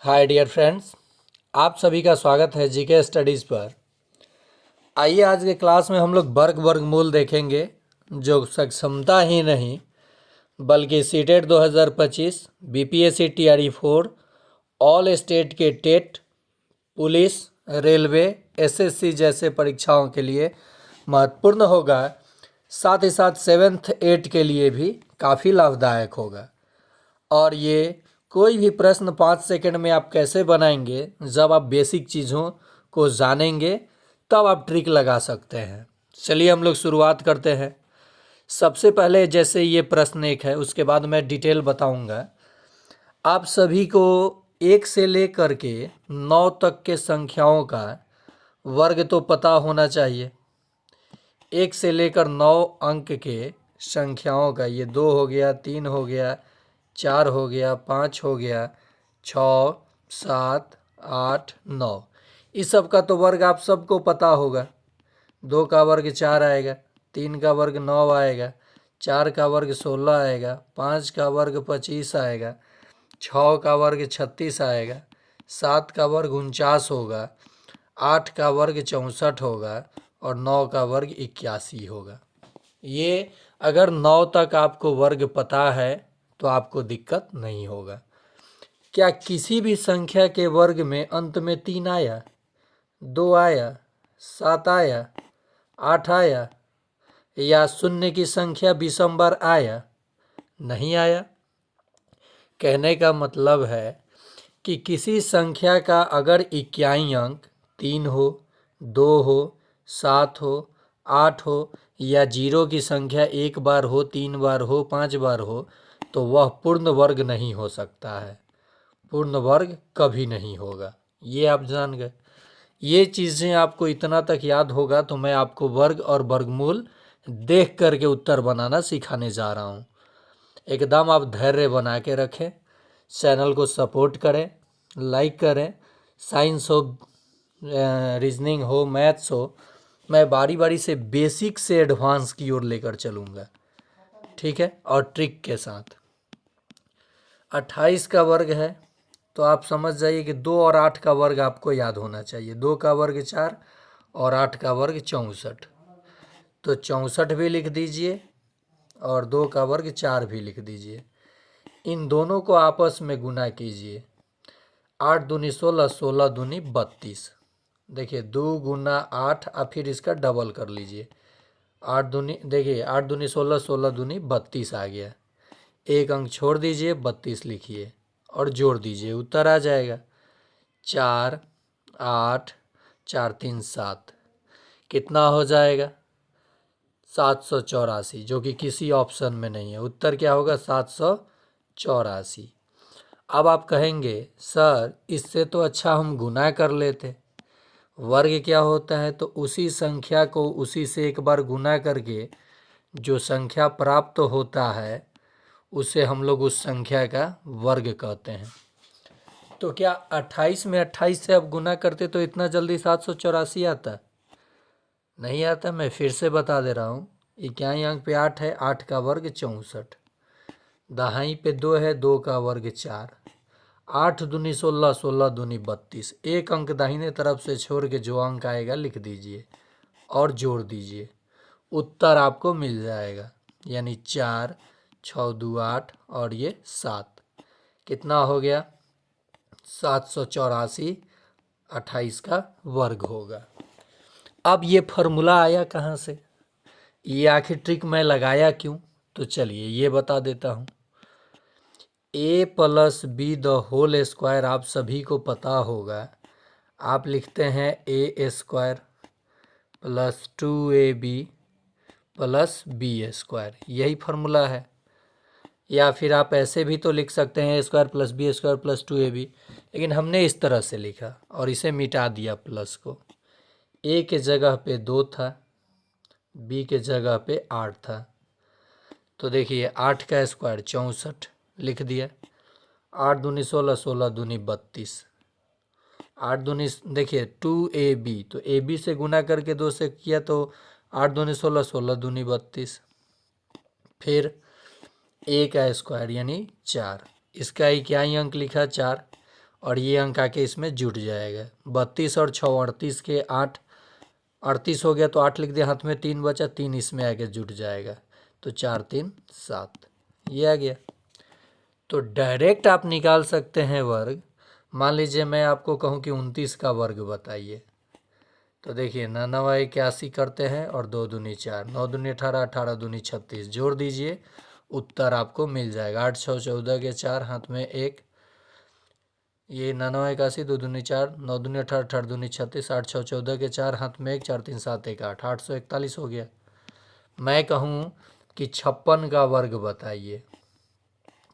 Hi dear friends, आप सभी का स्वागत है जीके स्टडीज़ पर। आइए आज के क्लास में हम लोग वर्गमूल देखेंगे, जो सक्षमता ही नहीं बल्कि CTET 2025, BPSC TRE 4, all state के टेट, पुलिस, रेलवे, एसएससी जैसे परीक्षाओं के लिए महत्वपूर्ण होगा। साथ ही साथ 7th 8 के लिए भी काफ़ी लाभदायक होगा। और ये कोई भी प्रश्न 5 सेकंड में आप कैसे बनाएंगे, जब आप बेसिक चीज़ों को जानेंगे तब आप ट्रिक लगा सकते हैं। चलिए हम लोग शुरुआत करते हैं। सबसे पहले जैसे ये प्रश्न एक है, उसके बाद मैं डिटेल बताऊंगा। आप सभी को 1 से लेकर के 9 तक के संख्याओं का वर्ग तो पता होना चाहिए। 1 से लेकर 9 अंक के संख्याओं का, ये 2 हो गया, 3 हो गया, 4 हो गया, 5 हो गया, 6, 7, 8, 9, इस सब का तो वर्ग आप सबको पता होगा। 2 का वर्ग 4 आएगा, 3 का वर्ग 9 आएगा, 4 का वर्ग 16 आएगा, 5 का वर्ग 25 आएगा, 6 का वर्ग 36 आएगा, 7 का वर्ग 49 होगा, 8 का वर्ग 64 होगा और 9 का वर्ग 81 होगा। ये अगर 9 तक आपको वर्ग पता है तो आपको दिक्कत नहीं होगा। क्या किसी भी संख्या के वर्ग में अंत में 3 आया, 2 आया, 7 आया, 8 आया, या शून्य की संख्या विषम बार आया? नहीं आया। कहने का मतलब है कि किसी संख्या का अगर इक्याई अंक 3 हो, 2 हो, 7 हो, 8 हो, या 0 की संख्या 1 बार हो, 3 बार हो, 5 बार हो, तो वह पूर्ण वर्ग नहीं हो सकता है। पूर्ण वर्ग कभी नहीं होगा। ये आप जान गए। ये चीज़ें आपको इतना तक याद होगा तो मैं आपको वर्ग और वर्गमूल देख करके उत्तर बनाना सिखाने जा रहा हूँ। एकदम आप धैर्य बना के रखें, चैनल को सपोर्ट करें, लाइक करें। साइंस हो, रीजनिंग हो, मैथ्स हो, मैं बारी बारी से बेसिक से एडवांस की ओर लेकर चलूँगा, ठीक है, और ट्रिक के साथ। 28 का वर्ग है तो आप समझ जाइए कि 2 और 8 का वर्ग आपको याद होना चाहिए। 2 का वर्ग 4 और 8 का वर्ग 64, तो 64 भी लिख दीजिए और 2 का वर्ग 4 भी लिख दीजिए। इन दोनों को आपस में गुना कीजिए। 8 दूनी 16, 16 दूनी 32। देखिए 2 गुना 8, और फिर इसका डबल कर लीजिए। 8 दूनी, देखिए 8 दूनी 16, 16 दूनी 32 आ गया। एक अंक छोड़ दीजिए, 32 लिखिए और जोड़ दीजिए, उत्तर आ जाएगा 4, 8, 4 3 7। कितना हो जाएगा? 784, जो कि किसी ऑप्शन में नहीं है। उत्तर क्या होगा? 784। अब आप कहेंगे सर इससे तो अच्छा हम गुना कर लेते। वर्ग क्या होता है? तो उसी संख्या को उसी से एक बार गुना करके जो संख्या प्राप्त होता है उसे हम लोग उस संख्या का वर्ग कहते हैं। तो क्या 28 में 28 से आप गुना करते तो इतना जल्दी 784 आता? नहीं आता। मैं फिर से बता दे रहा हूँ। इक्याई अंक पे 8 है, 8 का वर्ग 64। दहाई पे 2 है, 2 का वर्ग 4। 8 दूनी 16, 16 दूनी 32। एक अंक दाहिने तरफ से छोड़ के जो अंक आएगा लिख दीजिए और जोड़ दीजिए, उत्तर आपको मिल जाएगा। यानी 4, 6 2 8 और ये 7। कितना हो गया? 784 28 का वर्ग होगा। अब ये फार्मूला आया कहाँ से? ये आखिर ट्रिक मैं लगाया क्यों? तो चलिए ये बता देता हूँ। a plus b the whole square आप सभी को पता होगा। आप लिखते हैं a square plus 2ab plus b square, यही फार्मूला है। या फिर आप ऐसे भी तो लिख सकते हैं a square plus b square plus 2ab, लेकिन हमने इस तरह से लिखा और इसे मिटा दिया प्लस को। a के जगह पे 2 था, b के जगह पे 8 था। तो देखिए 8 का स्क्वायर 64 लिख दिया। 8 दूनी 16, 16 दूनी 32। 8 दूनी देखिए 2ab, तो ab से गुना करके 2 से किया तो 8 दूनी 16, 16 दूनी 32। फिर a का स्क्वायर यानी 4, इसका इक्याई अंक लिखा 4 और ये अंक आके इसमें जुट जाएगा। 32 और 6 38 के 8, 38 हो गया तो 8 लिख दिया, हाथ में 3 बचा, 3 इसमें आके जुट जाएगा तो 4 3 7 ये आ गया। तो डायरेक्ट आप निकाल सकते हैं वर्ग। मान लीजिए मैं आपको कहूँ कि 29 का वर्ग बताइए, तो देखिए 9 81 करते हैं और 2 दूनी 4, 9 दूनी 18, 18 दूनी 36, जोड़ दीजिए, उत्तर आपको मिल जाएगा। 8 6 14 के 4, हाथ में 1, ये 9 81, 2 दूनी 4, 9 दूनी 18, 18 दूनी 36, 8 6 14 के 4, हाथ में 1, 4 3 7 1 8, 841 हो गया। मैं कहूँ कि 56 का वर्ग बताइए,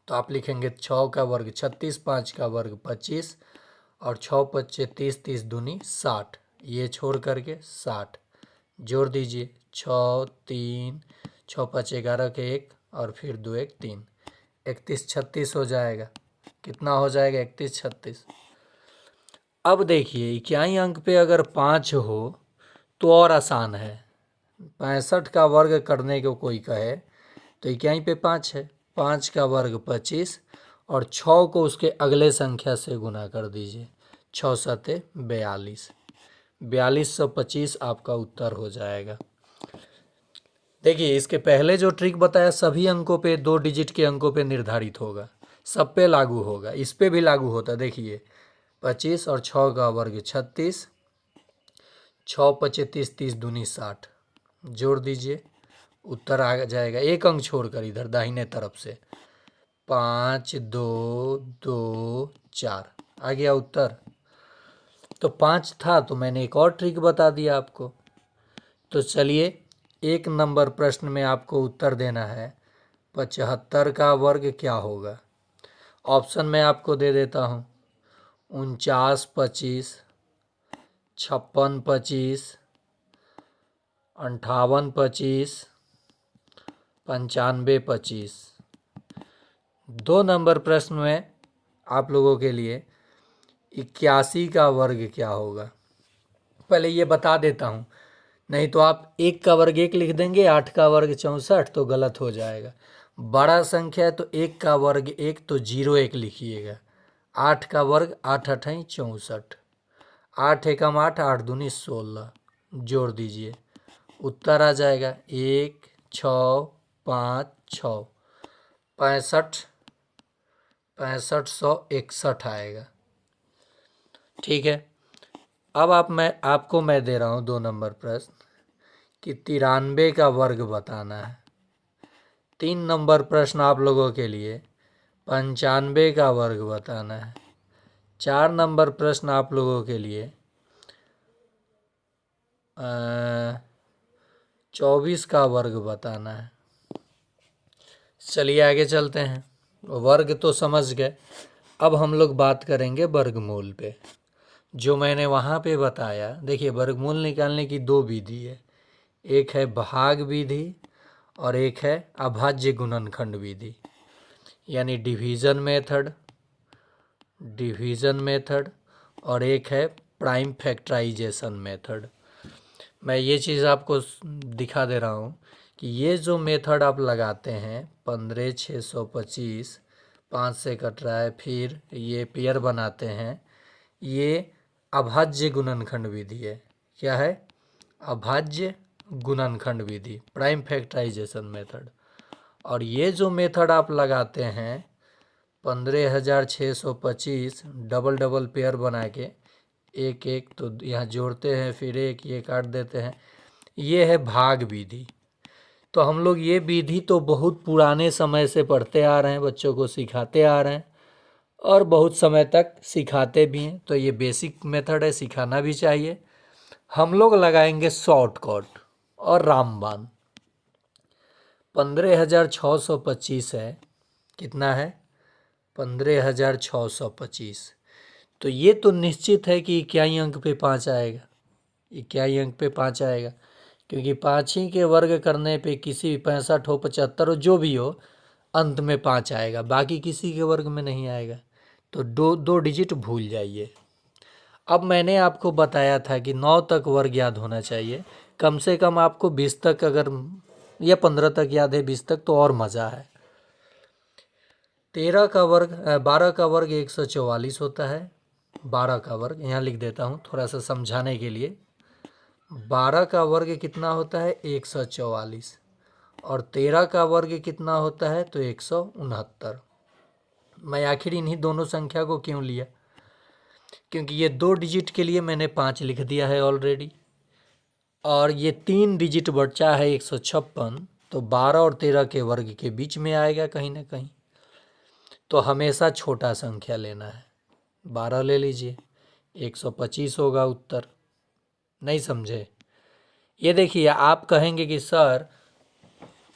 तो आप लिखेंगे 6 का वर्ग 36, 5 का वर्ग 25 और 6 5 30, 30 दूनी 60, ये छोड़ करके 60, जोड़ दीजिए, 6 3 6 5 11 के 1 और फिर 2 1 3, 31 36 हो जाएगा। कितना हो जाएगा? 31 36। अब देखिए इक्याई अंक पे अगर 5 हो तो और आसान है। 65 का वर्ग करने को कोई कहे तो इक्याई पे 5 है, 5 का वर्ग 25 और 6 को उसके अगले संख्या से गुना कर दीजिए, 6 7 42, 4225 आपका उत्तर हो जाएगा। देखिए इसके पहले जो ट्रिक बताया सभी अंकों पे 2 डिजिट के अंकों पे निर्धारित होगा, सब पे लागू होगा, इस पे भी लागू होता। देखिए 25 और 6 का वर्ग 36, 6 25 30, 30 दूनी 60, जोड़ दीजिए, उत्तर आ जाएगा। एक अंक छोड़कर इधर दाहिने तरफ से 5 2 2 4 आ गया उत्तर। तो 5 था तो मैंने एक और ट्रिक बता दिया आपको। तो चलिए 1 नंबर प्रश्न में आपको उत्तर देना है 75 का वर्ग क्या होगा। ऑप्शन मैं आपको दे देता हूँ, 49 25, 56 25, 58 25, 95 25। 2 नंबर प्रश्न में आप लोगों के लिए 81 का वर्ग क्या होगा। पहले ये बता देता हूँ, नहीं तो आप 1 का वर्ग 1 लिख देंगे, 8 का वर्ग 64 तो गलत हो जाएगा। बड़ा संख्या है तो 1 का वर्ग 1 तो 0 1 लिखिएगा। 8 का वर्ग 8 8 64, 8 एकम 8, 8 दूनी 16, जोड़ दीजिए, उत्तर आ जाएगा 1 6 5 6, 65 6561 आएगा। ठीक है, अब आपको मैं दे रहा हूँ 2 नंबर प्रश्न कि 93 का वर्ग बताना है। 3 नंबर प्रश्न आप लोगों के लिए 95 का वर्ग बताना है। 4 नंबर प्रश्न आप लोगों के लिए 24 का वर्ग बताना है। चलिए आगे चलते हैं। वर्ग तो समझ गए, अब हम लोग बात करेंगे वर्गमूल पे। जो मैंने वहाँ पे बताया, देखिए वर्गमूल निकालने की 2 विधि है, एक है भाग विधि और एक है अभाज्य गुणनखंड विधि, यानी डिवीज़न मेथड और एक है प्राइम फैक्टराइजेशन मेथड। मैं ये चीज़ आपको दिखा दे रहा हूँ कि ये जो मेथड आप लगाते हैं 15 625, 5 से कट रहा है, फिर ये पेयर बनाते हैं, ये अभाज्य गुणनखंड विधि है। क्या है? अभाज्य गुणनखंड विधि, प्राइम फैक्टराइजेशन मेथड। और ये जो मेथड आप लगाते हैं 15625, डबल डबल पेयर बना के, एक एक तो यहाँ जोड़ते हैं, फिर एक ये काट देते हैं, ये है भाग विधि। तो हम लोग ये विधि तो बहुत पुराने समय से पढ़ते आ रहे हैं, बच्चों को सिखाते आ रहे हैं और बहुत समय तक सिखाते भी हैं। तो ये बेसिक मेथड है, सिखाना भी चाहिए। हम लोग लगाएंगे शॉर्टकट और रामबाण। 15625 है, कितना है? 15625। तो ये तो निश्चित है कि इक्याई अंक पे 5 आएगा, इक्याई अंक पे 5 आएगा, क्योंकि 5 ही के वर्ग करने पे किसी 65 हो 75 हो जो भी हो, अंत में 5 आएगा, बाकी किसी के वर्ग में नहीं आएगा। तो 2 डिजिट भूल जाइए। अब मैंने आपको बताया था कि 9 तक वर्ग याद होना चाहिए, कम से कम आपको 20 तक अगर या 15 तक याद है, 20 तक तो और मज़ा है। 12 का वर्ग 144 होता है, 12 का वर्ग यहाँ लिख देता हूँ थोड़ा सा समझाने के लिए। 12 का वर्ग कितना होता है 144 और 13 का वर्ग कितना होता है तो 169। मैं आखिर इन्हीं दोनों संख्या को क्यों लिया, क्योंकि ये 2 डिजिट के लिए मैंने 5 लिख दिया है ऑलरेडी और ये 3 डिजिट बचा है 156, तो 12 और 13 के वर्ग के बीच में आएगा कहीं ना कहीं। तो हमेशा छोटा संख्या लेना है। 12 ले लीजिए, 125 होगा उत्तर। नहीं समझे? ये देखिए, आप कहेंगे कि सर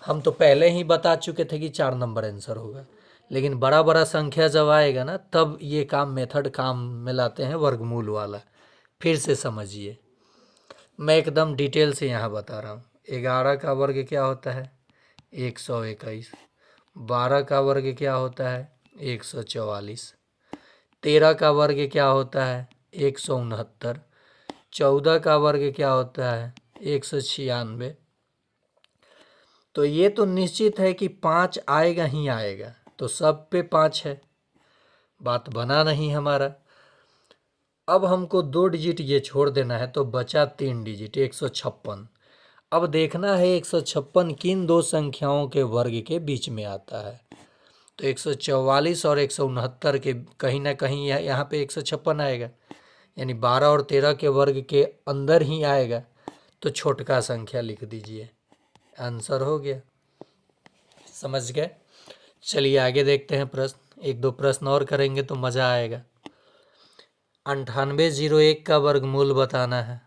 हम तो पहले ही बता चुके थे कि 4 नंबर आंसर होगा, लेकिन बड़ा बड़ा संख्या जब आएगा ना तब ये मेथड काम में लाते हैं, वर्गमूल वाला। फिर से समझिए, मैं एकदम डिटेल से यहाँ बता रहा हूँ। 11 का वर्ग क्या होता है 121, 12 का वर्ग क्या होता है 144, 13 का वर्ग क्या होता है 169, 14 का वर्ग क्या होता है 196। तो ये तो निश्चित है कि 5 आएगा ही आएगा, तो सब पे 5 है, बात बना नहीं हमारा। अब हमको 2 डिजिट ये छोड़ देना है, तो बचा 3 डिजिट 156। अब देखना है 156 किन दो संख्याओं के वर्ग के बीच में आता है। तो 144 और 169 के कहीं ना कहीं यहाँ पे 156 आएगा, यानी 12 और 13 के वर्ग के अंदर ही आएगा। तो छोटका संख्या लिख दीजिए, आंसर हो गया। समझ गए? चलिए आगे देखते हैं प्रश्न। 1-2 प्रश्न और करेंगे तो मज़ा आएगा। 9801 का वर्गमूल बताना है।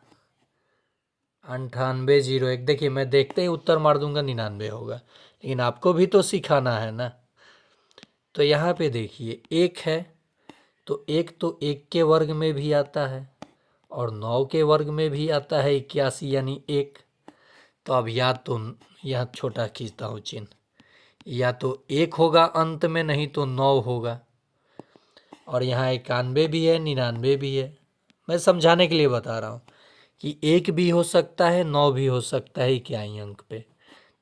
9801, देखिए मैं देखते ही उत्तर मार दूंगा 99 होगा, लेकिन आपको भी तो सिखाना है ना। तो यहाँ पे देखिए 1 है, तो 1 तो 1 के वर्ग में भी आता है और 9 के वर्ग में भी आता है 81, यानी 1। तो अब या तो यहाँ छोटा खींचता हूँ चिन्ह, या तो 1 होगा अंत में, नहीं तो 9 होगा। और यहाँ 91 भी है, 99 भी है। मैं समझाने के लिए बता रहा हूँ कि 1 भी हो सकता है, 9 भी हो सकता है इक्याई अंक पे।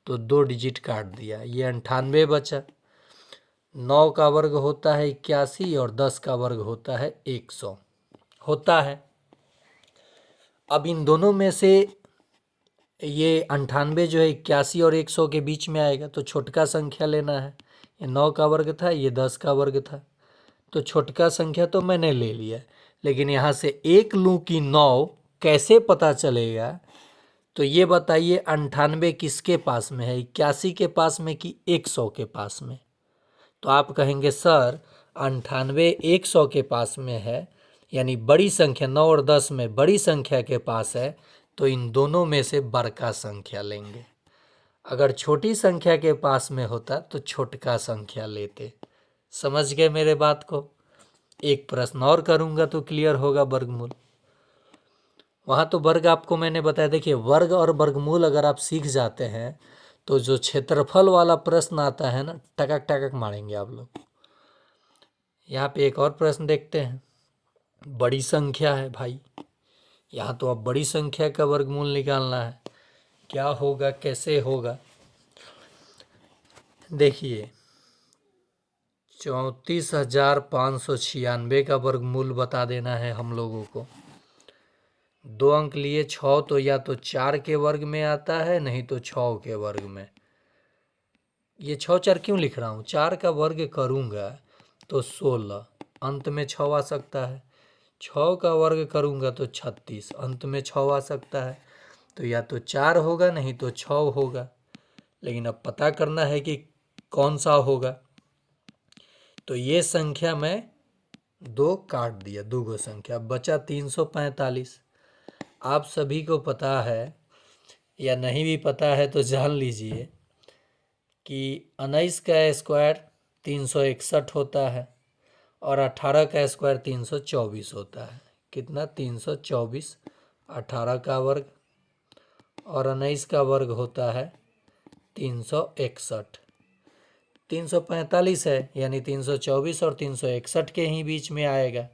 तो 2 डिजिट काट दिया, ये 98 बचा। 9 का वर्ग होता है 81 और 10 का वर्ग होता है 100 होता है। अब इन दोनों में से ये 98 जो है 81 और 100 के बीच में आएगा, तो छोटका संख्या लेना है। ये 9 का वर्ग था, ये 10 का वर्ग था, तो छोटका संख्या तो मैंने ले लिया, लेकिन यहाँ से 1 लूँ कि 9 कैसे पता चलेगा? तो ये बताइए 98 किसके पास में है, 81 के पास में कि 100 के पास में? तो आप कहेंगे सर 98 100 के पास में है, यानी बड़ी संख्या 9 और 10 में बड़ी संख्या के पास है, तो इन दोनों में से बड़का संख्या लेंगे। अगर छोटी संख्या के पास में होता तो छोटका संख्या लेते। समझ गए मेरे बात को? एक प्रश्न और करूंगा तो क्लियर होगा वर्गमूल। वहाँ तो वर्ग आपको मैंने बताया। देखिए, वर्ग और वर्गमूल अगर आप सीख जाते हैं तो जो क्षेत्रफल वाला प्रश्न आता है ना, टकक टकक मारेंगे आप लोग। यहाँ पे एक और प्रश्न देखते हैं। बड़ी संख्या है भाई, यहाँ तो अब बड़ी संख्या का वर्गमूल निकालना है। क्या होगा, कैसे होगा? देखिए 34,596 का वर्गमूल बता देना है हम लोगों को। 2 अंक लिए, 6 तो या तो 4 के वर्ग में आता है, नहीं तो 6 के वर्ग में। ये 6 4 क्यों लिख रहा हूँ? 4 का वर्ग करूँगा तो 16, अंत में 6 आ सकता है। 6 का वर्ग करूँगा तो 36, अंत में 6 आ सकता है। तो या तो 4 होगा, नहीं तो 6 होगा, लेकिन अब पता करना है कि कौन सा होगा। तो ये संख्या मैं 2 काट दिया, 2 गो संख्या, बचा 345। आप सभी को पता है या नहीं भी पता है तो जान लीजिए कि 19 का स्क्वायर 361 होता है और 18 का स्क्वायर 324 होता है। कितना? 324। 18 का वर्ग और 19 का वर्ग होता है 361। 345 है, यानी 324 और 361 के ही बीच में आएगा।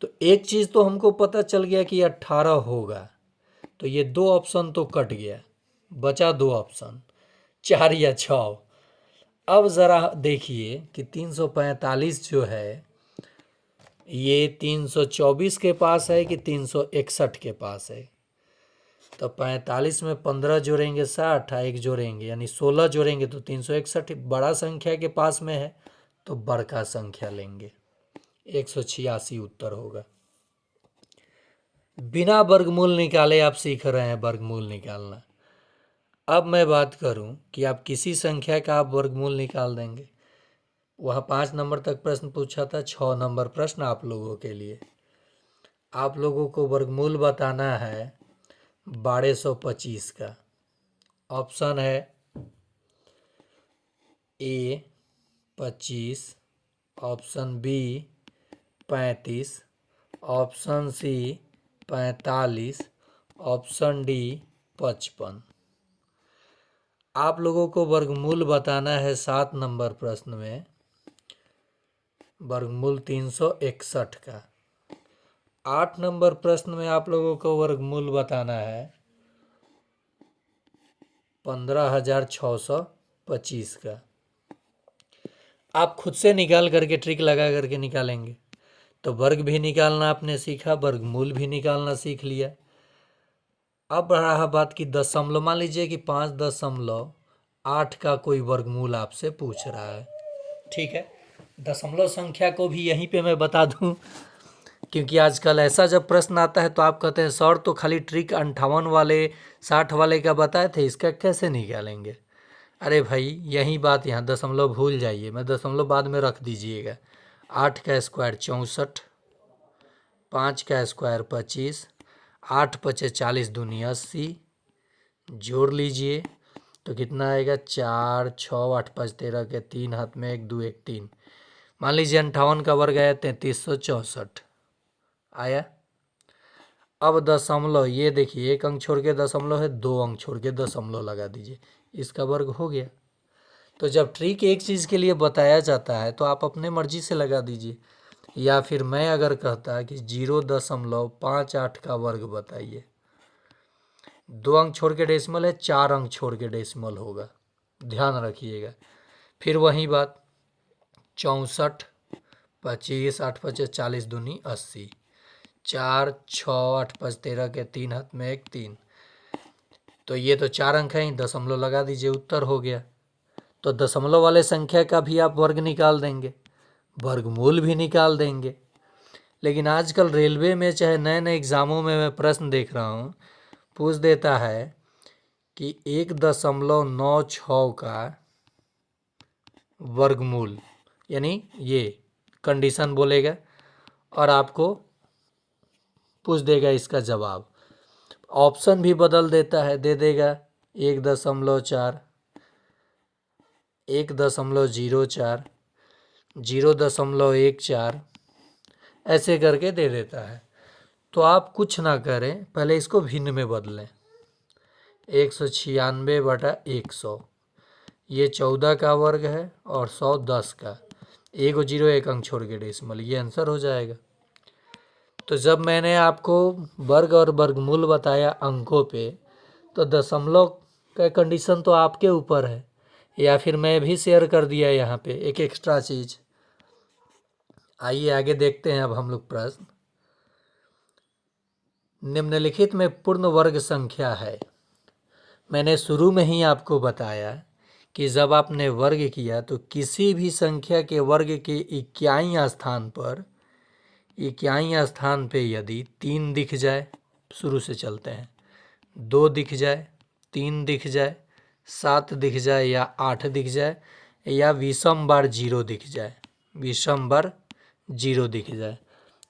तो एक चीज़ तो हमको पता चल गया कि 18 होगा, तो ये 2 ऑप्शन तो कट गया, बचा 2 ऑप्शन, 4 या 6। अब ज़रा देखिए कि 345 जो है ये 324 के पास है कि 361 के पास है? तो 45 में 15 जोड़ेंगे 60, एक जोड़ेंगे यानी 16 जोड़ेंगे तो 361 बड़ा संख्या के पास में है, तो बड़का संख्या लेंगे। 186 उत्तर होगा। बिना वर्गमूल निकाले आप सीख रहे हैं वर्गमूल निकालना। अब मैं बात करूं कि आप किसी संख्या का आप वर्गमूल निकाल देंगे। वह 5 नंबर तक प्रश्न पूछा था, 6 नंबर प्रश्न आप लोगों के लिए। आप लोगों को वर्गमूल बताना है 1225 का। ऑप्शन है A 25, option B 35, option C 45, option D 55। आप लोगों को वर्गमूल बताना है 7 नंबर प्रश्न में, वर्गमूल 361 का। 8 नंबर प्रश्न में आप लोगों को वर्गमूल बताना है 15,625 का। आप खुद से निकाल करके ट्रिक लगा करके निकालेंगे। तो वर्ग भी निकालना आपने सीखा, वर्गमूल भी निकालना सीख लिया। अब रहा बात की दशमलव। मान लीजिए कि 5.8 का कोई वर्गमूल आपसे पूछ रहा है, ठीक है। दशमलव संख्या को भी यहीं पे मैं बता दूं, क्योंकि आजकल ऐसा जब प्रश्न आता है तो आप कहते हैं सर तो खाली ट्रिक 58 वाले 60 वाले का बताए थे, इसका कैसे निकालेंगे? अरे भाई यही बात, यहाँ दशमलव भूल जाइए, मैं दशमलव बाद में रख दीजिएगा। 8 का स्क्वायर 64, 5 का स्क्वायर 25, 8 पचे 40 दूनी 80, जोड़ लीजिए तो कितना आएगा? 4 6 8 5 13 के 3 हाथ में 1 2 1 3। मान लीजिए 58 का वर्ग आया 3364 आया। अब दशमलव, ये देखिए 1 अंक छोड़ के दशमलव है, 2 अंक छोड़ के दशमलव लगा दीजिए, इसका वर्ग हो गया। तो जब ट्रिक एक चीज़ के लिए बताया जाता है तो आप अपने मर्जी से लगा दीजिए। या फिर मैं अगर कहता कि 0.58 का वर्ग बताइए, 2 अंक छोड़ के डेसिमल है, 4 अंक छोड़ के डेसिमल होगा, ध्यान रखिएगा। फिर वही बात 64, 25, 8 पचे 40 दूनी 80, 4 6 8 5 13 के 3 हाथ में 1 3। तो ये तो 4 अंक हैं, दशमलव लगा दीजिए, उत्तर हो गया। तो दशमलव वाले संख्या का भी आप वर्ग निकाल देंगे, वर्गमूल भी निकाल देंगे। लेकिन आजकल रेलवे में चाहे नए नए एग्ज़ामों में मैं प्रश्न देख रहा हूँ, पूछ देता है कि 1.96 का वर्गमूल, यानी ये कंडीशन बोलेगा और आपको पूछ देगा इसका जवाब। ऑप्शन भी बदल देता है, दे देगा 1.4, 1.04, 0.14, ऐसे करके दे देता है। तो आप कुछ ना करें, पहले इसको भिन्न में बदलें। 196/100, ये 14 का वर्ग है और 100 10 का, 1 0 1 अंक छोड़ के डेसिमल, ये आंसर हो जाएगा। तो जब मैंने आपको वर्ग और वर्गमूल बताया अंकों पे, तो दशमलव का कंडीशन तो आपके ऊपर है, या फिर मैं भी शेयर कर दिया यहाँ पे एक एक्स्ट्रा चीज़। आइए आगे देखते हैं अब हम लोग प्रश्न। निम्नलिखित में पूर्ण वर्ग संख्या है। मैंने शुरू में ही आपको बताया कि जब आपने वर्ग किया तो किसी भी संख्या के वर्ग के इक्याई स्थान पर, इक्याई स्थान पे यदि 3 दिख जाए, शुरू से चलते हैं, 2 दिख जाए, 3 दिख जाए, 7 दिख जाए या 8 दिख जाए, या विषम बार 0 दिख जाए, विषम बार 0 दिख जाए,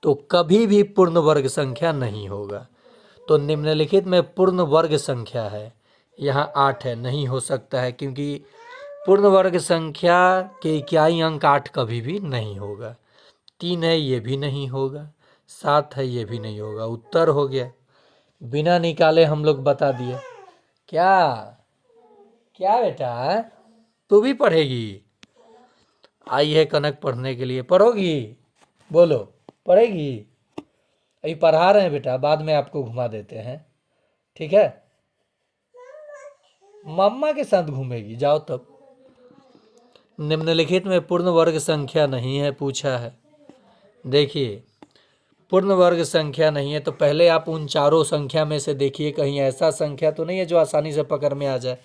तो कभी भी पूर्ण वर्ग संख्या नहीं होगा। तो निम्नलिखित में पूर्ण वर्ग संख्या है, यहाँ 8 है, नहीं हो सकता है, क्योंकि पूर्ण वर्ग संख्या के इक्याई अंक 8 कभी भी नहीं होगा। 3 है, ये भी नहीं होगा, 7 है, ये भी नहीं होगा, उत्तर हो गया। बिना निकाले हम लोग बता दिए। क्या क्या बेटा, तू भी पढ़ेगी? आई है कनक पढ़ने के लिए, पढ़ोगी? बोलो, पढ़ेगी? अभी पढ़ा रहे हैं बेटा, बाद में आपको घुमा देते हैं, ठीक है? मम्मा के साथ घूमेगी, जाओ तब। निम्नलिखित में पूर्ण वर्ग संख्या नहीं है पूछा है। देखिए पूर्ण वर्ग संख्या नहीं है, तो पहले आप उन चारों संख्या में से देखिए कहीं ऐसा संख्या तो नहीं है जो आसानी से पकड़ में आ जाए।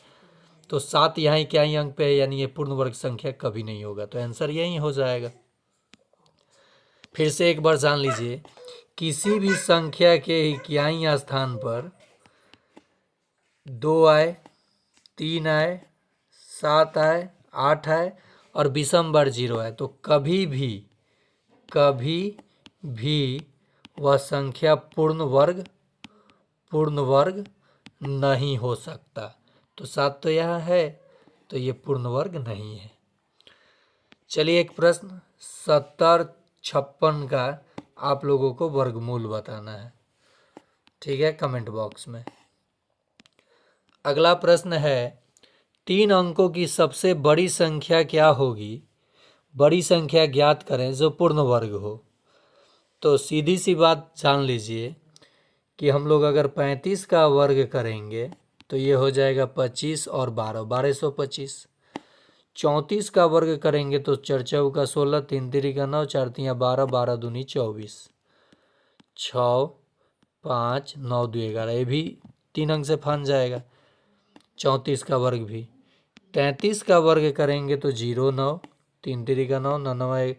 तो 7 यहाँ क्या ही अंक पे है, यानी ये पूर्ण वर्ग संख्या कभी नहीं होगा, तो आंसर यही हो जाएगा। फिर से एक बार जान लीजिए, किसी भी संख्या के इक्याई स्थान पर 2 आए, 3 आए, 7 आए, 8 आए और विषम बर 0 आए, तो कभी भी वह संख्या पूर्ण वर्ग नहीं हो सकता। तो 7 तो यहाँ है, तो ये पूर्ण वर्ग नहीं है। चलिए एक प्रश्न, 70, 56 का आप लोगों को वर्गमूल बताना है, ठीक है, कमेंट बॉक्स में। अगला प्रश्न है, 3 अंकों की सबसे बड़ी संख्या क्या होगी? बड़ी संख्या ज्ञात करें जो पूर्ण वर्ग हो। तो सीधी सी बात जान लीजिए कि हम लोग अगर 35 का वर्ग करेंगे तो ये हो जाएगा 25 और 12, 1225। 34 का वर्ग करेंगे तो 4 चौका 16, 3 तिरी 9, 4 तियाँ 12, 12 दूनी 24, 6, 5, 9 2 11, ये भी 3 अंक से फन जाएगा। 34 का वर्ग भी। 33 का वर्ग करेंगे तो 0, 9, 3 तिरी 9, 9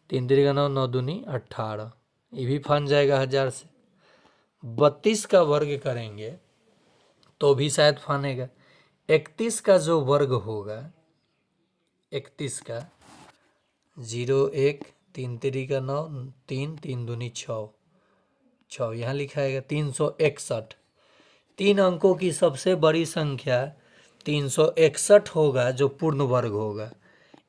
3 तिरी 9, 9 दूनी 18, ये भी फन जाएगा 1000 से। 32 का वर्ग करेंगे तो भी शायद फानेगा। 31 का जो वर्ग होगा, 31 का 0, 1, 3 तिरी 9, 3, 3 दूनी 6, यहाँ लिखा है 361। 3 अंकों की सबसे बड़ी संख्या 361 होगा जो पूर्ण वर्ग होगा।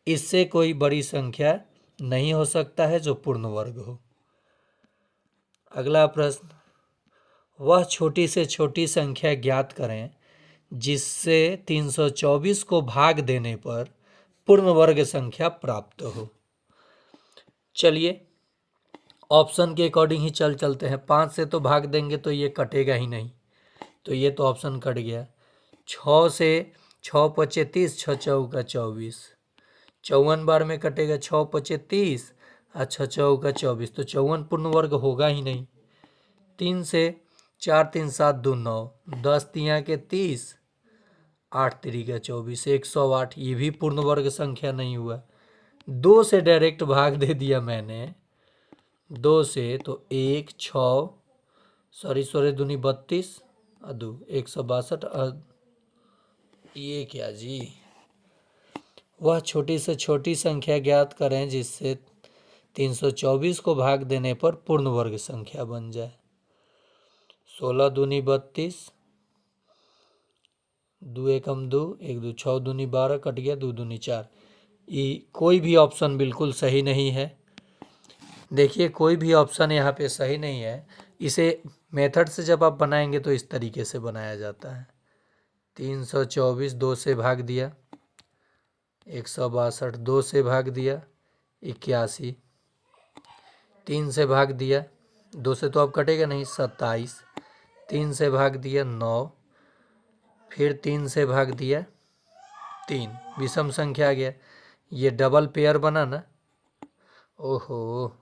इससे कोई बड़ी संख्या नहीं हो सकता है जो पूर्ण वर्ग हो। अगला प्रश्न, वह छोटी से छोटी संख्या ज्ञात करें जिससे 324 को भाग देने पर पूर्ण वर्ग संख्या प्राप्त हो। चलिए ऑप्शन के अकॉर्डिंग ही चलते हैं। 5 से तो भाग देंगे तो ये कटेगा ही नहीं, तो ये तो ऑप्शन कट गया। 6 से 6 पचे 30, 6 चौका 24, 54 बार में कटेगा। 6 पचे 30 और 6 चौका 24, तो 54 पूर्ण वर्ग होगा ही नहीं। 3 से 4 3 7 2 9, 10 तिया के 30, 8 तिरी का 24, 108, ये भी पूर्ण वर्ग संख्या नहीं हुआ। 2 से डायरेक्ट भाग दे दिया मैंने, 2 से तो 1 6, सॉरी दूनी 32 और 2 162। ये क्या जी, वह छोटी से छोटी संख्या ज्ञात करें जिससे 324 को भाग देने पर पूर्ण वर्ग संख्या बन जाए। 16 दूनी 32, 2 एकम 2, 1 2 6 दूनी 12, कट गया 2 दूनी 4। ये कोई भी ऑप्शन बिल्कुल सही नहीं है। देखिए कोई भी ऑप्शन यहाँ पे सही नहीं है। इसे मेथड से जब आप बनाएंगे तो इस तरीके से बनाया जाता है। 324 2 से भाग दिया, 162 2 से भाग दिया, 81 3 से भाग दिया, 2 से तो अब कटेगा नहीं, 27 3 से भाग दिया 9, फिर 3 से भाग दिया 3, विषम संख्या आ गया। ये डबल पेयर बना ना, ओहो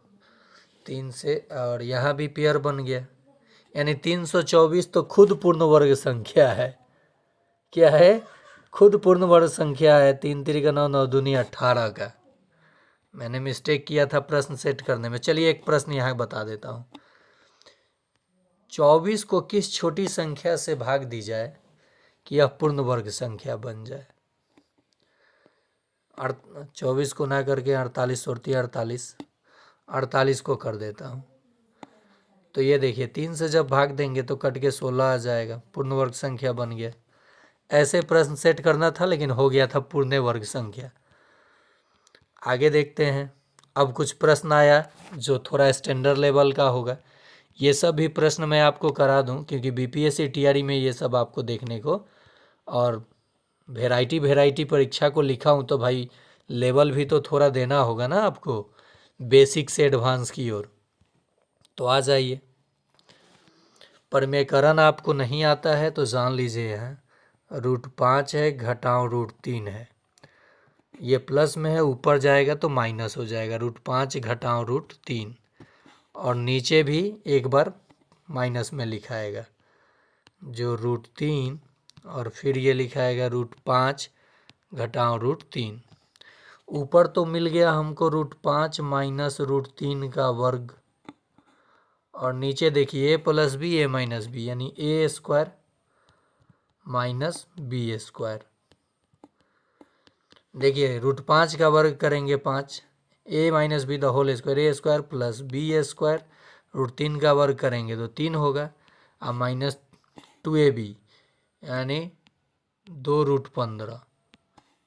3 से, और यहाँ भी पेयर बन गया, यानी 324 तो खुद पूर्ण वर्ग संख्या है। क्या है? खुद पूर्ण वर्ग संख्या है। 3 तिरी 9, 9 दूनी 18 का। मैंने मिस्टेक किया था प्रश्न सेट करने में। चलिए एक प्रश्न यहाँ बता देता हूँ। 24 को किस छोटी संख्या से भाग दी जाए कि यह पूर्ण वर्ग संख्या बन जाए? 24 को ना करके 48 होती है, 48 को कर देता हूँ। तो ये देखिए 3 से जब भाग देंगे तो कट के 16 आ जाएगा, पूर्ण वर्ग संख्या बन गया। ऐसे प्रश्न सेट करना था लेकिन हो गया था पूर्ण वर्ग संख्या। आगे देखते हैं। अब कुछ प्रश्न आया जो थोड़ा स्टैंडर्ड लेवल का होगा। ये सब भी प्रश्न मैं आपको करा दूं क्योंकि बीपीएससी टीआरई में ये सब आपको देखने को, और वेराइटी परीक्षा को लिखा हूं तो भाई लेवल भी तो थोड़ा देना होगा ना आपको, बेसिक से एडवांस की ओर। तो आ जाइए। परमेकरण आपको नहीं आता है तो जान लीजिए यहाँ √5 है घटाओ √3 है। ये प्लस में है, ऊपर जाएगा तो माइनस हो जाएगा। √5 घटाओ √3, और नीचे भी एक बार माइनस में लिखाएगा जो √3 और फिर ये लिखाएगा √5 घटाओ √3। ऊपर तो मिल गया हमको √5 माइनस √3 का वर्ग और नीचे देखिए a plus b a minus b यानी a² माइनस b²। देखिए √5 का वर्ग करेंगे 5, a minus b the whole square a² plus b²। √3 का वर्ग करेंगे तो 3 होगा और माइनस 2ab यानी 2√15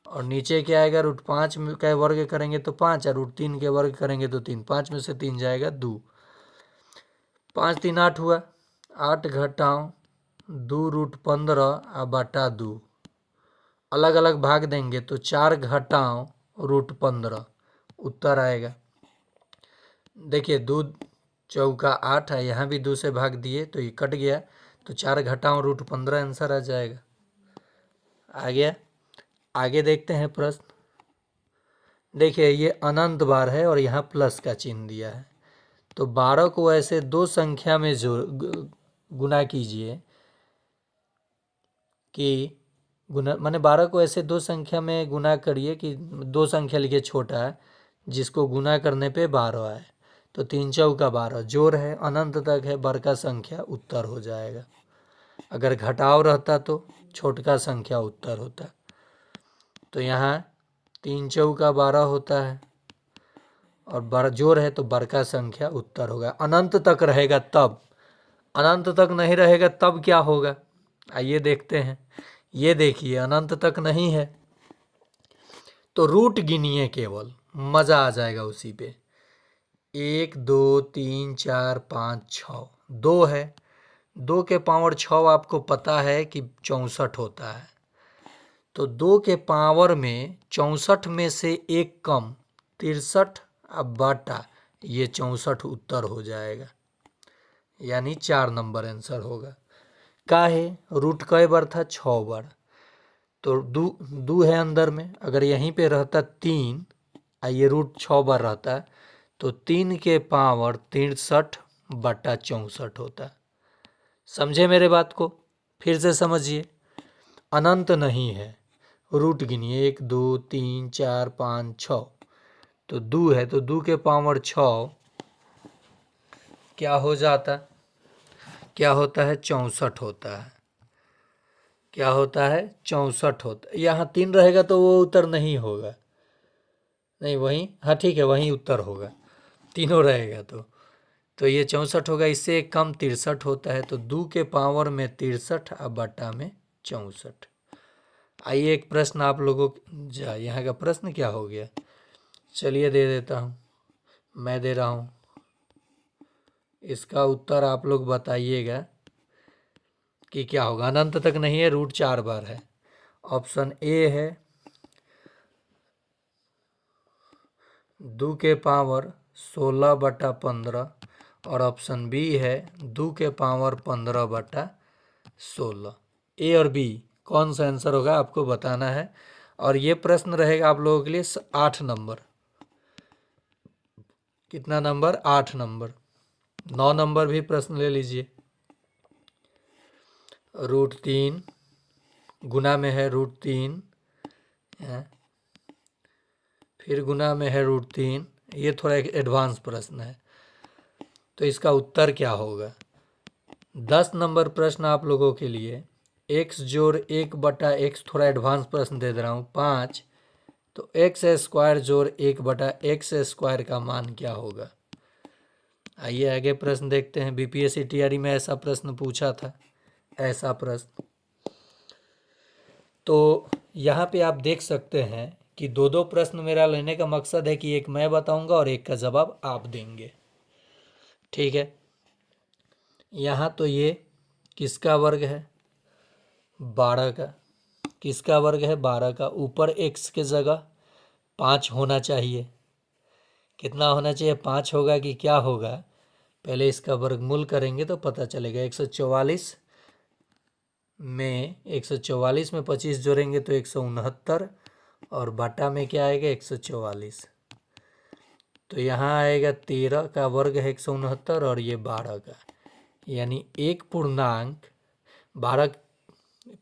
और नीचे क्या आएगा √5 का वर्ग करेंगे तो 5 और √3 के वर्ग करेंगे तो 3। 5 में से 3 जाएगा 2, 5 3 8 हुआ, 8 घटाओ 2√15 और बटा 2। अलग अलग भाग देंगे तो 4 घटाओ √15 उत्तर आएगा। देखिए 2 चौका 8 है, यहाँ भी 2 से भाग दिए तो ये कट गया तो 4 घटाओ √15 आंसर आ जाएगा। आ गया। आगे देखते हैं प्रश्न। देखिए ये अनंत बार है और यहाँ प्लस का चिन्ह दिया है तो 12 को ऐसे दो संख्या में गुना कीजिए कि गुना माने 12 को ऐसे दो संख्या में गुना करिए कि दो संख्या लिखिए छोटा है जिसको गुना करने पे 12 आए तो 3 चौका 12 जोड़ है अनंत तक है बड़का संख्या उत्तर हो जाएगा। अगर घटाव रहता तो छोटका संख्या उत्तर होता। तो यहाँ 3 चौका 12 होता है और बड़ा जोड़ है तो बड़का संख्या उत्तर होगा। अनंत तक रहेगा तब, अनंत तक नहीं रहेगा तब क्या होगा आइए देखते हैं। ये देखिए अनंत तक नहीं है तो रूट गिनिए, केवल मजा आ जाएगा उसी पे। 1 2 3 4 5 6 2 है, 2 के पावर 6 आपको पता है कि 64 होता है तो 2 के पावर में 64 में से एक कम 63 अब बटा ये 64 उत्तर हो जाएगा यानी 4 नंबर आंसर होगा। काहे रूट कई बार था 6 बार तो दो है अंदर में, अगर यहीं पे रहता 3 ये रूट 6 बार रहता तो 3 के पावर 63 बटा 64 होता। समझे मेरे बात को? फिर से समझिए, अनंत नहीं है, रूट गिनिए 1 2 3 4 5 6 तो 2 है तो 2 के पावर 6 क्या हो जाता, क्या होता है 64 होता है। क्या होता है 64 होता। यहाँ 3 रहेगा तो वो उत्तर नहीं होगा, नहीं वहीं, हाँ ठीक है वहीं उत्तर होगा, तीनों रहेगा तो ये 64 होगा। इससे एक कम 63 होता है तो 2 के पावर में 63 और बटा में 64। आइए एक प्रश्न आप लोगों जा यहाँ का प्रश्न क्या हो गया, चलिए दे देता हूँ, मैं दे रहा हूँ। इसका उत्तर आप लोग बताइएगा कि क्या होगा। अनंत तक नहीं है, रूट 4 बार है। ऑप्शन ए है 2 के पावर 16 बटा 15 और ऑप्शन बी है 2 के पावर 15 बटा 16। ए और बी कौन सा आंसर होगा आपको बताना है और ये प्रश्न रहेगा आप लोगों के लिए 8 नंबर। कितना नंबर? 8 नंबर। 9 नंबर भी प्रश्न ले लीजिए। √3 गुना में है √3 फिर गुना में है √3, ये थोड़ा एक एडवांस प्रश्न है तो इसका उत्तर क्या होगा। 10 नंबर प्रश्न आप लोगों के लिए, x जोड़ 1 बटा x, थोड़ा एडवांस प्रश्न दे रहा हूँ 5 तो x² जोड़ 1 बटा x² का मान क्या होगा। आइए आगे प्रश्न देखते हैं। बीपीएससी टीआरई में ऐसा प्रश्न पूछा था, ऐसा प्रश्न। तो यहाँ पे आप देख सकते हैं कि दो दो प्रश्न मेरा लेने का मकसद है कि एक मैं बताऊंगा और एक का जवाब आप देंगे, ठीक है। यहाँ तो ये किसका वर्ग है? 12 का। किसका वर्ग है? 12 का। ऊपर x के जगह 5 होना चाहिए। कितना होना चाहिए? 5 होगा कि क्या होगा, पहले इसका वर्गमूल करेंगे तो पता चलेगा। 144 में 144 में 25 जोड़ेंगे तो 169 और बटा में क्या आएगा 144। तो यहाँ आएगा 13 का वर्ग है 169 और ये 12 का, यानी एक पूर्णांक 12,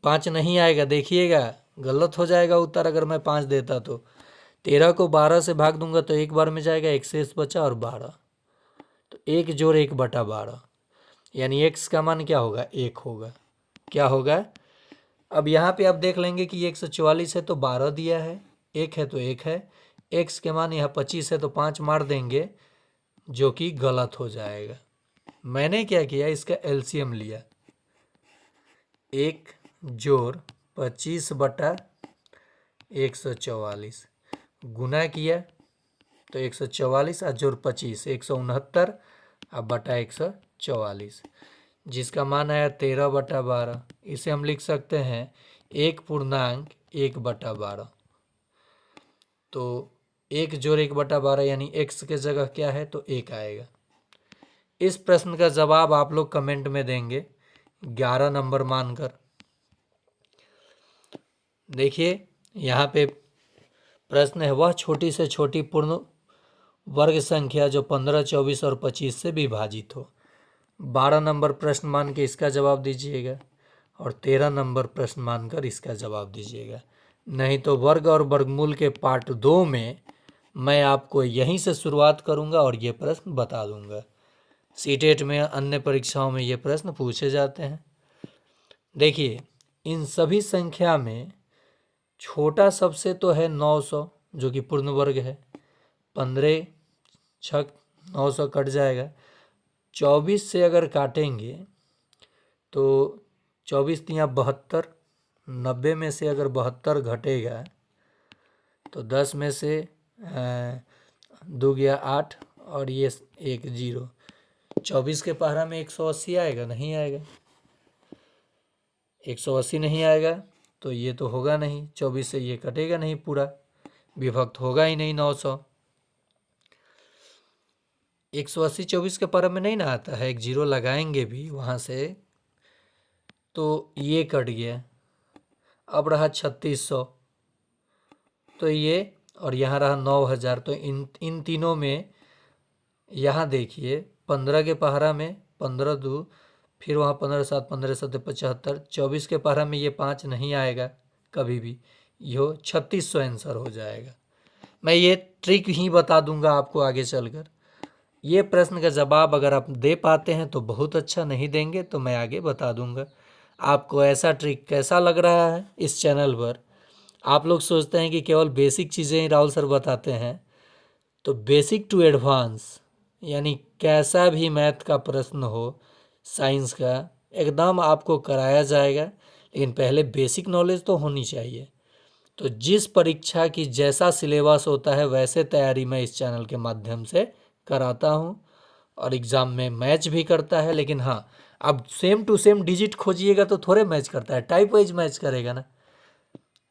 5 नहीं आएगा, देखिएगा गलत हो जाएगा उत्तर अगर मैं 5 देता तो। 13 को 12 से भाग दूंगा तो एक बार में जाएगा, एक शेष बचा और 12, तो 1 जोड़ 1/12, यानी x का मान क्या होगा, 1 होगा। क्या होगा, अब यहाँ पे आप देख लेंगे कि 144 है तो 12 दिया है, 1 है तो 1 है, x के मान यहाँ 25 है तो 5 मार देंगे, जो कि गलत हो जाएगा। मैंने क्या किया, इसका एलसीएम लिया, 1 जोड़ 25/144 गुना किया तो 144 और जोड़ 25 169 अब बटा 144, जिसका मान आया 13/12। इसे हम लिख सकते हैं 1.1/12। तो 1 जोड़ 1/12 यानी x के जगह क्या है तो 1 आएगा। इस प्रश्न का जवाब आप लोग कमेंट में देंगे 11 नंबर मानकर। देखिए यहाँ पे प्रश्न है, वह छोटी से छोटी पूर्ण वर्ग संख्या जो 15, 24 और 25 से विभाजित हो। 12 नंबर प्रश्न मान के इसका जवाब दीजिएगा और 13 नंबर प्रश्न मानकर इसका जवाब दीजिएगा। नहीं तो वर्ग और वर्गमूल के पार्ट 2 में मैं आपको यहीं से शुरुआत करूंगा और ये प्रश्न बता दूंगा। सीटेट में, अन्य परीक्षाओं में ये प्रश्न पूछे जाते हैं। देखिए इन सभी संख्या में छोटा सबसे तो है 900 जो कि पूर्ण वर्ग है, 15 छक 900 कट जाएगा। 24 से अगर काटेंगे तो 24 तिया 72, 90 में से अगर 72 घटेगा तो 10 में से 2 गया 8 और ये 1 0। 24 के पहरा में 180 आएगा, नहीं आएगा, 180 नहीं आएगा तो ये तो होगा नहीं, 24 से ये कटेगा नहीं, पूरा विभक्त होगा ही नहीं 900। 180 24 के पहरा में नहीं ना आता है, 1 0 लगाएंगे भी वहाँ से तो ये कट गया, अब रहा 3600, तो ये और यहाँ रहा 9000। तो इन तीनों में यहाँ देखिए 15 के पहरा में 15 2, फिर वहाँ 15 7 15 7 75, 24 के पहरा में ये 5 नहीं आएगा कभी भी, यो 3600 आंसर हो जाएगा। मैं ये ट्रिक ही बता दूंगा आपको आगे चलकर। ये प्रश्न का जवाब अगर आप दे पाते हैं तो बहुत अच्छा, नहीं देंगे तो मैं आगे बता दूंगा। आपको ऐसा ट्रिक कैसा लग रहा है इस चैनल पर? आप लोग सोचते हैं कि केवल बेसिक चीज़ें ही राहुल सर बताते हैं, तो बेसिक टू एडवांस यानी कैसा भी मैथ का प्रश्न हो, साइंस का, एकदम आपको कराया जाएगा, लेकिन पहले बेसिक नॉलेज तो होनी चाहिए। तो जिस परीक्षा की जैसा सिलेबस होता है वैसे तैयारी मैं इस चैनल के माध्यम से कराता हूँ और एग्ज़ाम में मैच भी करता है। लेकिन हाँ, अब सेम टू सेम डिजिट खोजिएगा तो थोड़े मैच करता है, टाइप वाइज मैच करेगा ना।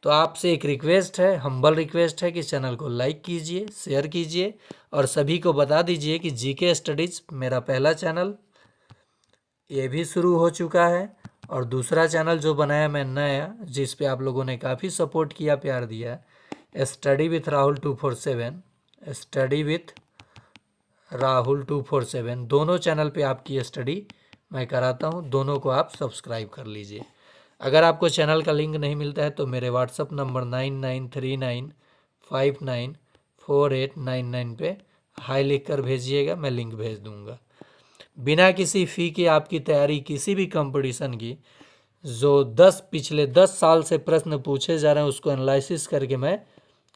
तो आपसे एक रिक्वेस्ट है, हम्बल रिक्वेस्ट है कि चैनल को लाइक कीजिए, शेयर कीजिए और सभी को बता दीजिए कि जीके स्टडीज़ मेरा पहला चैनल ये भी शुरू हो चुका है और दूसरा चैनल जो बनाया मैं नया, जिस पे आप लोगों ने काफ़ी सपोर्ट किया, प्यार दिया, study with Rahul 247, study with Rahul 247, दोनों चैनल पे आपकी स्टडी मैं कराता हूँ, दोनों को आप सब्सक्राइब कर लीजिए। अगर आपको चैनल का लिंक नहीं मिलता है तो मेरे व्हाट्सअप नंबर 9939594899 पे हाई लिख कर भेजिएगा, मैं लिंक भेज दूँगा। बिना किसी फ़ी के आपकी तैयारी किसी भी कंपटीशन की, जो पिछले 10 साल से प्रश्न पूछे जा रहे हैं उसको एनालिसिस करके मैं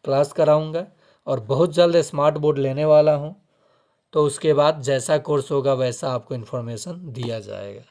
क्लास कराऊंगा और बहुत जल्द स्मार्ट बोर्ड लेने वाला हूं। तो उसके बाद जैसा कोर्स होगा वैसा आपको इन्फॉर्मेशन दिया जाएगा।